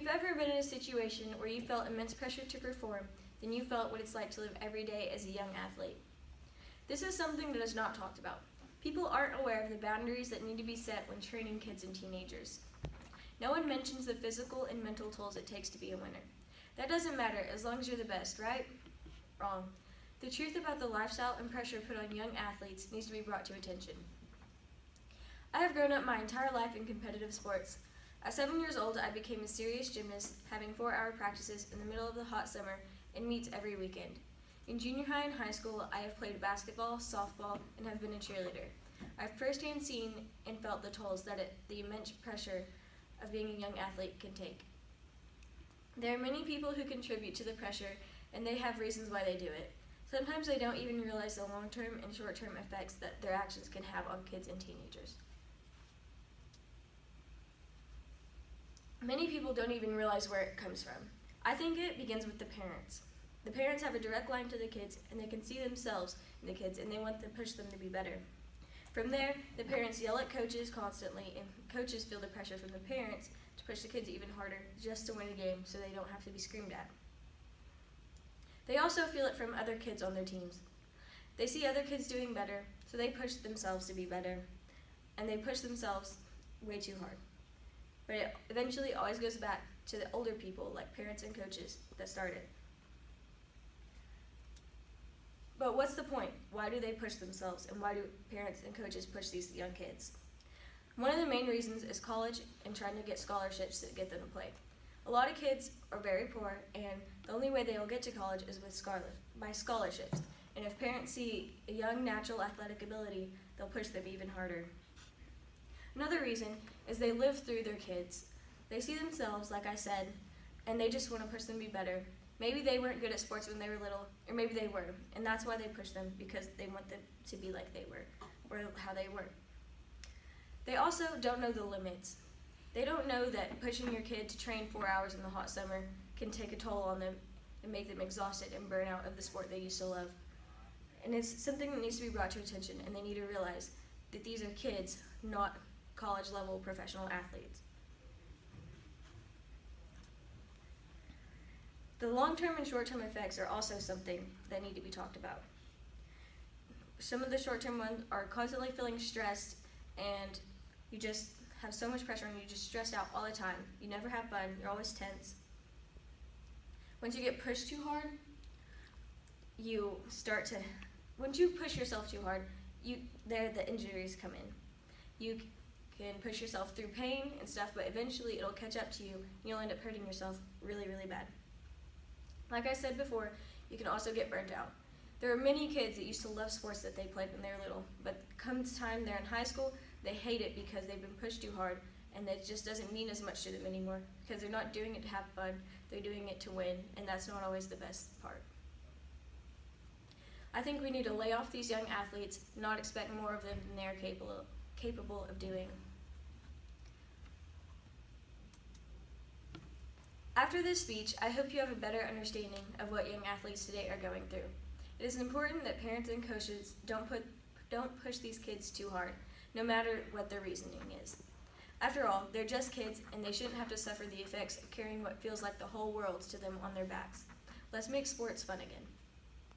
you've ever been in a situation where you felt immense pressure to perform, then you felt what it's like to live every day as a young athlete. This is something that is not talked about. People aren't aware of the boundaries that need to be set when training kids and teenagers. No one mentions the physical and mental tolls it takes to be a winner. That doesn't matter as long as you're the best, right? Wrong. The truth about the lifestyle and pressure put on young athletes needs to be brought to attention. I have grown up my entire life in competitive sports. At 7 years old, I became a serious gymnast, having 4-hour practices in the middle of the hot summer and meets every weekend. In junior high and high school, I have played basketball, softball, and have been a cheerleader. I've firsthand seen and felt the tolls that the immense pressure of being a young athlete can take. There are many people who contribute to the pressure, and they have reasons why they do it. Sometimes they don't even realize the long-term and short-term effects that their actions can have on kids and teenagers. Many people don't even realize where it comes from. I think it begins with the parents. The parents have a direct line to the kids, and they can see themselves in the kids, and they want to push them to be better. From there, the parents yell at coaches constantly, and coaches feel the pressure from the parents to push the kids even harder just to win a game so they don't have to be screamed at. They also feel it from other kids on their teams. They see other kids doing better, so they push themselves to be better, and they push themselves way too hard. But it eventually always goes back to the older people, like parents and coaches, that started. But what's the point? Why do they push themselves, and why do parents and coaches push these young kids? One of the main reasons is college and trying to get scholarships to get them to play. A lot of kids are very poor, and the only way they'll get to college is by scholarships. And if parents see a young natural athletic ability, they'll push them even harder. Another reason is they live through their kids. They see themselves, like I said, and they just want to push them to be better. Maybe they weren't good at sports when they were little, or maybe they were, and that's why they push them, because they want them to be like they were, or how they were. They also don't know the limits. They don't know that pushing your kid to train 4 hours in the hot summer can take a toll on them and make them exhausted and burn out of the sport they used to love. And it's something that needs to be brought to attention, and they need to realize that these are kids, not college-level professional athletes. The long-term and short-term effects are also something that need to be talked about. Some of the short-term ones are constantly feeling stressed, and you just have so much pressure and you're just stressed out all the time. You never have fun, you're always tense. Once you get pushed too hard, once you push yourself too hard, the injuries come in. You can push yourself through pain and stuff, but eventually it'll catch up to you and you'll end up hurting yourself really, really bad. Like I said before, you can also get burnt out. There are many kids that used to love sports that they played when they were little, but comes time they're in high school, they hate it because they've been pushed too hard, and it just doesn't mean as much to them anymore because they're not doing it to have fun, they're doing it to win, and that's not always the best part. I think we need to lay off these young athletes, not expect more of them than they are capable of doing. After this speech, I hope you have a better understanding of what young athletes today are going through. It is important that parents and coaches don't push these kids too hard, no matter what their reasoning is. After all, they're just kids, and they shouldn't have to suffer the effects of carrying what feels like the whole world to them on their backs. Let's make sports fun again.